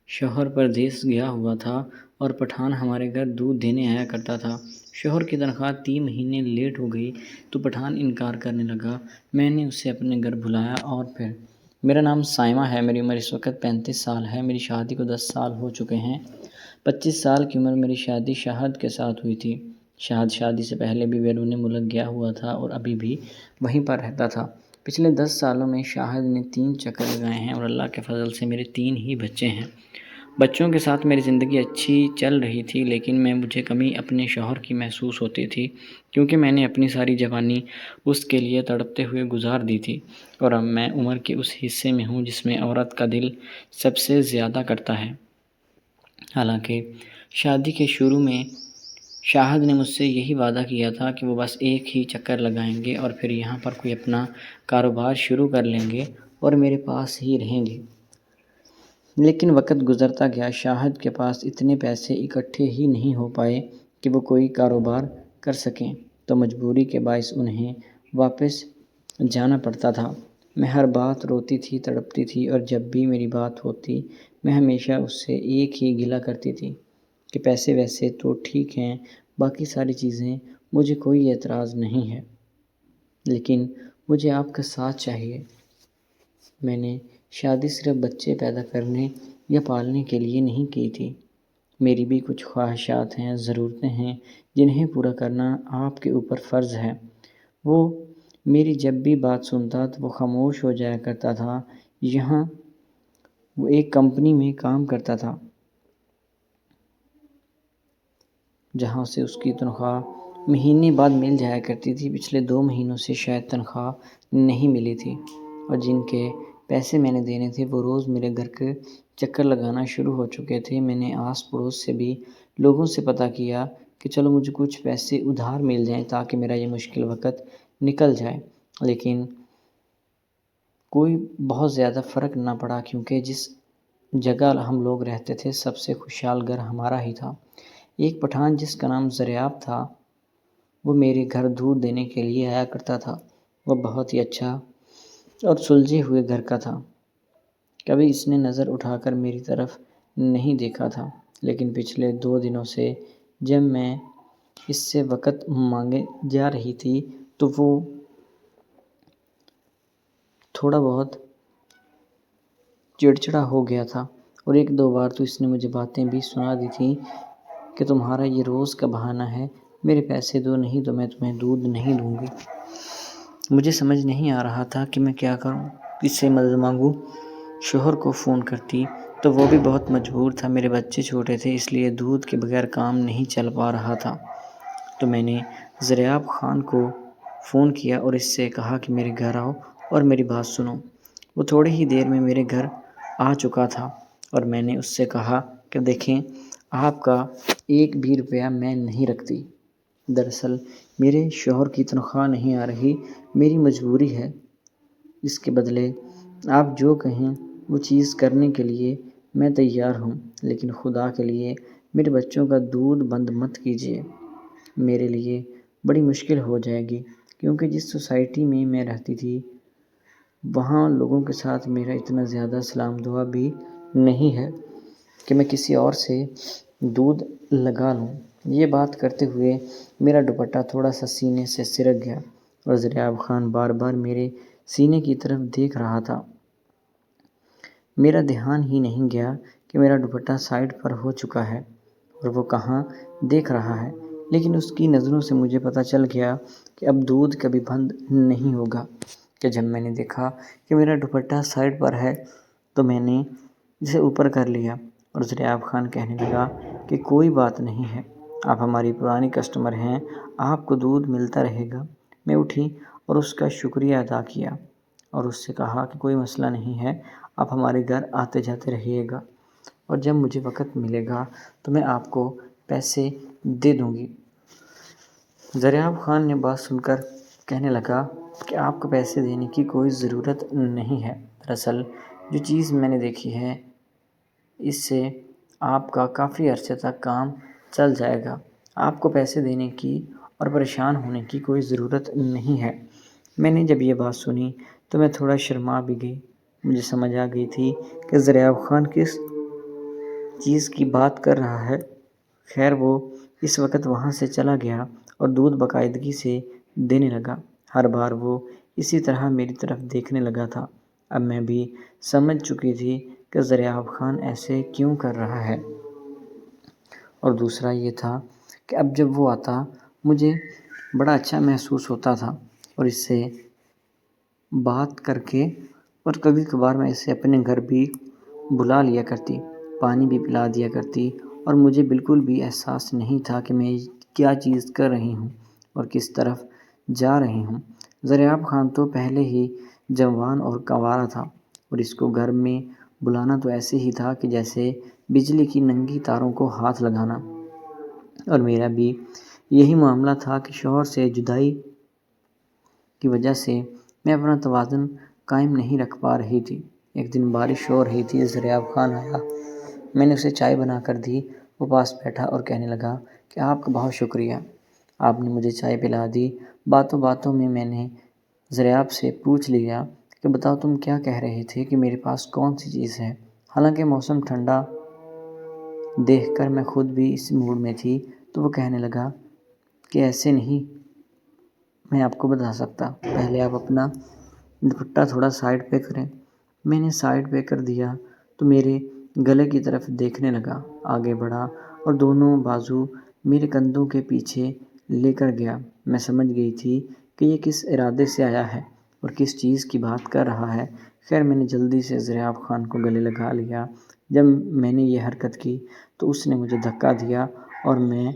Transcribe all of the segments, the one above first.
شوہر پردیس گیا ہوا تھا اور پٹھان ہمارے گھر دودھ دینے آیا کرتا تھا۔ شوہر کی تنخواہ 3 مہینے لیٹ ہو گئی تو پٹھان انکار کرنے لگا۔ میں نے اسے اپنے گھر بلایا اور پھر میرا نام سائمہ ہے، میری عمر اس وقت 35 سال ہے، میری شادی کو 10 سال ہو چکے ہیں۔ 25 سال کی عمر میری شادی شاہد کے ساتھ ہوئی تھی۔ شاہد شادی سے پہلے بھی بیرون ملک گیا ہوا تھا اور ابھی بھی وہیں پر رہتا تھا۔ پچھلے 10 سالوں میں شاہد نے 3 چکر لگائے ہیں اور اللہ کے فضل سے میرے 3 ہی بچے ہیں۔ بچوں کے ساتھ میری زندگی اچھی چل رہی تھی، لیکن مجھے کمی اپنے شوہر کی محسوس ہوتی تھی، کیونکہ میں نے اپنی ساری جوانی اس کے لیے تڑپتے ہوئے گزار دی تھی اور اب میں عمر کے اس حصے میں ہوں جس میں عورت کا دل سب سے زیادہ کرتا ہے۔ حالانکہ شادی کے شروع میں شاہد نے مجھ سے یہی وعدہ کیا تھا کہ وہ بس ایک ہی چکر لگائیں گے اور پھر یہاں پر کوئی اپنا کاروبار شروع کر لیں گے اور میرے پاس ہی رہیں گے۔ لیکن وقت گزرتا گیا، شاہد کے پاس اتنے پیسے اکٹھے ہی نہیں ہو پائے کہ وہ کوئی کاروبار کر سکیں، تو مجبوری کے باعث انہیں واپس جانا پڑتا تھا۔ میں ہر بات روتی تھی، تڑپتی تھی اور جب بھی میری بات ہوتی میں ہمیشہ اس سے ایک ہی گلہ کرتی تھی کہ پیسے ویسے تو ٹھیک ہیں، باقی ساری چیزیں مجھے کوئی اعتراض نہیں ہے، لیکن مجھے آپ کا ساتھ چاہیے۔ میں نے شادی صرف بچے پیدا کرنے یا پالنے کے لیے نہیں کی تھی۔ میری بھی کچھ خواہشات ہیں، ضرورتیں ہیں جنہیں پورا کرنا آپ کے اوپر فرض ہے۔ وہ میری جب بھی بات سنتا تو وہ خاموش ہو جایا کرتا تھا۔ یہاں وہ ایک کمپنی میں کام کرتا تھا جہاں سے اس کی تنخواہ مہینے بعد مل جایا کرتی تھی۔ پچھلے 2 مہینوں سے شاید تنخواہ نہیں ملی تھی اور جن کے پیسے میں نے دینے تھے وہ روز میرے گھر کے چکر لگانا شروع ہو چکے تھے۔ میں نے آس پڑوس سے بھی لوگوں سے پتہ کیا کہ چلو مجھے کچھ پیسے ادھار مل جائیں تاکہ میرا یہ مشکل وقت نکل جائے، لیکن کوئی بہت زیادہ فرق نہ پڑا، کیونکہ جس جگہ ہم لوگ رہتے تھے سب سے خوشحال گھر ہمارا ہی تھا۔ ایک پٹھان جس کا نام زریاب تھا، وہ میرے گھر دودھ دینے کے لیے آیا کرتا تھا۔ وہ بہت ہی اچھا اور سلجھے ہوئے گھر کا تھا۔ کبھی اس نے نظر اٹھا کر میری طرف نہیں دیکھا تھا، لیکن پچھلے 2 دنوں سے جب میں اس سے وقت مانگے جا رہی تھی تو وہ تھوڑا بہت چڑچڑا ہو گیا تھا اور 1-2 بار تو اس نے مجھے باتیں بھی سنا دی تھیں کہ تمہارا یہ روز کا بہانہ ہے، میرے پیسے دو، نہیں تو میں تمہیں دودھ نہیں دوں گی۔ مجھے سمجھ نہیں آ رہا تھا کہ میں کیا کروں، کس سے مدد مانگوں۔ شوہر کو فون کرتی تو وہ بھی بہت مجبور تھا، میرے بچے چھوٹے تھے، اس لیے دودھ کے بغیر کام نہیں چل پا رہا تھا۔ تو میں نے زریاب خان کو فون کیا اور اس سے کہا کہ میرے گھر آؤ اور میری بات سنو۔ وہ تھوڑی ہی دیر میں میرے گھر آ چکا تھا اور میں نے اس سے کہا کہ دیکھیں، آپ کا 1 بھی روپیہ میں نہیں رکھتی۔ دراصل میرے شوہر کی تنخواہ نہیں آ رہی، میری مجبوری ہے، اس کے بدلے آپ جو کہیں وہ چیز کرنے کے لیے میں تیار ہوں، لیکن خدا کے لیے میرے بچوں کا دودھ بند مت کیجیے، میرے لیے بڑی مشکل ہو جائے گی، کیونکہ جس سوسائٹی میں میں رہتی تھی وہاں لوگوں کے ساتھ میرا اتنا زیادہ سلام دعا بھی نہیں ہے کہ میں کسی اور سے دودھ لگا لوں۔ یہ بات کرتے ہوئے میرا دوپٹہ تھوڑا سا سینے سے سرک گیا اور زریاب خان بار بار میرے سینے کی طرف دیکھ رہا تھا۔ میرا دھیان ہی نہیں گیا کہ میرا دوپٹہ سائیڈ پر ہو چکا ہے اور وہ کہاں دیکھ رہا ہے، لیکن اس کی نظروں سے مجھے پتہ چل گیا کہ اب دودھ کبھی بند نہیں ہوگا۔ کہ جب میں نے دیکھا کہ میرا دوپٹہ سائیڈ پر ہے تو میں نے اسے اوپر کر لیا اور زریاب خان کہنے لگا کہ کوئی بات نہیں ہے، آپ ہماری پرانی کسٹمر ہیں، آپ کو دودھ ملتا رہے گا۔ میں اٹھی اور اس کا شکریہ ادا کیا اور اس سے کہا کہ کوئی مسئلہ نہیں ہے، آپ ہمارے گھر آتے جاتے رہیے گا اور جب مجھے وقت ملے گا تو میں آپ کو پیسے دے دوں گی۔ زریاب خان نے بات سن کر کہنے لگا کہ آپ کو پیسے دینے کی کوئی ضرورت نہیں ہے، دراصل جو چیز میں نے دیکھی ہے اس سے آپ کا کافی عرصے تک کام چل جائے گا، آپ کو پیسے دینے کی اور پریشان ہونے کی کوئی ضرورت نہیں ہے۔ میں نے جب یہ بات سنی تو میں تھوڑا شرما بھی گئی۔ مجھے سمجھ آ گئی تھی کہ زریاب خان کس چیز کی بات کر رہا ہے۔ خیر وہ اس وقت وہاں سے چلا گیا اور دودھ باقاعدگی سے دینے لگا۔ ہر بار وہ اسی طرح میری طرف دیکھنے لگا تھا۔ اب میں بھی سمجھ چکی تھی کہ ضیاء خان ایسے کیوں کر رہا ہے۔ اور دوسرا یہ تھا کہ اب جب وہ آتا مجھے بڑا اچھا محسوس ہوتا تھا اور اس سے بات کر کے، اور کبھی کبھار میں اسے اپنے گھر بھی بلا لیا کرتی، پانی بھی پلا دیا کرتی، اور مجھے بالکل بھی احساس نہیں تھا کہ میں کیا چیز کر رہی ہوں اور کس طرف جا رہی ہوں۔ ضیاء خان تو پہلے ہی جوان اور کنوارا تھا اور اس کو گھر میں بلانا تو ایسے ہی تھا کہ جیسے بجلی کی ننگی تاروں کو ہاتھ لگانا۔ اور میرا بھی یہی معاملہ تھا کہ شوہر سے جدائی کی وجہ سے میں اپنا توازن قائم نہیں رکھ پا رہی تھی۔ ایک دن بارش ہو رہی تھی، ضیاء خان آیا، میں نے اسے چائے بنا کر دی۔ وہ پاس بیٹھا اور کہنے لگا کہ آپ کا بہت شکریہ، آپ نے مجھے چائے پلا دی۔ باتوں باتوں میں نے ضیاء سے پوچھ لیا کہ بتاؤ تم کیا کہہ رہے تھے کہ میرے پاس کون سی چیز ہے؟ حالانکہ موسم ٹھنڈا دیکھ کر میں خود بھی اس موڈ میں تھی۔ تو وہ کہنے لگا کہ ایسے نہیں، میں آپ کو بتا سکتا، پہلے آپ اپنا دوپٹہ تھوڑا سائڈ پہ کریں۔ میں نے سائڈ پہ کر دیا تو میرے گلے کی طرف دیکھنے لگا، آگے بڑھا اور دونوں بازو میرے کندھوں کے پیچھے لے کر گیا۔ میں سمجھ گئی تھی کہ یہ کس ارادے سے آیا ہے اور کس چیز کی بات کر رہا ہے۔ خیر میں نے جلدی سے ضیاء خان کو گلے لگا لیا۔ جب میں نے یہ حرکت کی تو اس نے مجھے دھکا دیا اور میں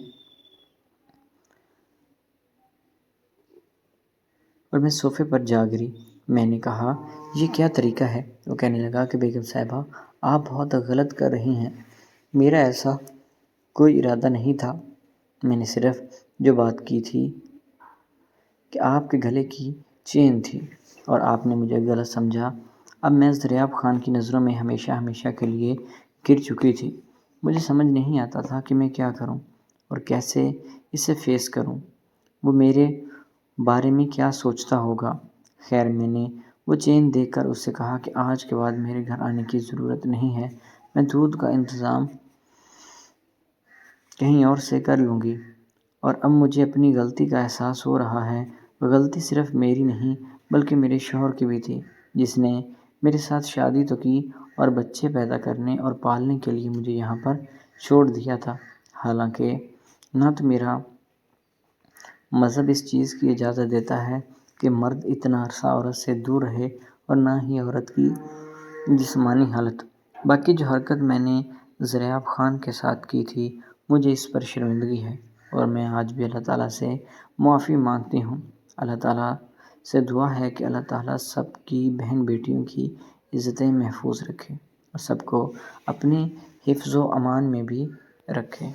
صوفے پر جا گری۔ میں نے کہا یہ کیا طریقہ ہے؟ وہ کہنے لگا کہ بیگم صاحبہ آپ بہت غلط کر رہی ہیں، میرا ایسا کوئی ارادہ نہیں تھا، میں نے صرف جو بات کی تھی کہ آپ کے گلے کی چین تھی اور آپ نے مجھے غلط سمجھا۔ اب میں ضیاء خان کی نظروں میں ہمیشہ ہمیشہ کے لیے گر چکی تھی۔ مجھے سمجھ نہیں آتا تھا کہ میں کیا کروں اور کیسے اسے فیس کروں۔ وہ میرے بارے میں کیا سوچتا ہوگا؟ خیر میں نے وہ چین دیکھ کر اس سے کہا کہ آج کے بعد میرے گھر آنے کی ضرورت نہیں ہے، میں دودھ کا انتظام کہیں اور سے کر لوں گی۔ اور اب مجھے اپنی غلطی کا احساس ہو رہا ہے۔ غلطی صرف میری نہیں بلکہ میرے شوہر کی بھی تھی، جس نے میرے ساتھ شادی تو کی اور بچے پیدا کرنے اور پالنے کے لیے مجھے یہاں پر چھوڑ دیا تھا۔ حالانکہ نہ تو میرا مذہب اس چیز کی اجازت دیتا ہے کہ مرد اتنا عرصہ عورت سے دور رہے اور نہ ہی عورت کی جسمانی حالت۔ باقی جو حرکت میں نے ضیاء خان کے ساتھ کی تھی مجھے اس پر شرمندگی ہے اور میں آج بھی اللہ تعالیٰ سے معافی مانگتی ہوں۔ اللہ تعالیٰ سے دعا ہے کہ اللہ تعالیٰ سب کی بہن بیٹیوں کی عزتیں محفوظ رکھے اور سب کو اپنی حفظ و امان میں بھی رکھے۔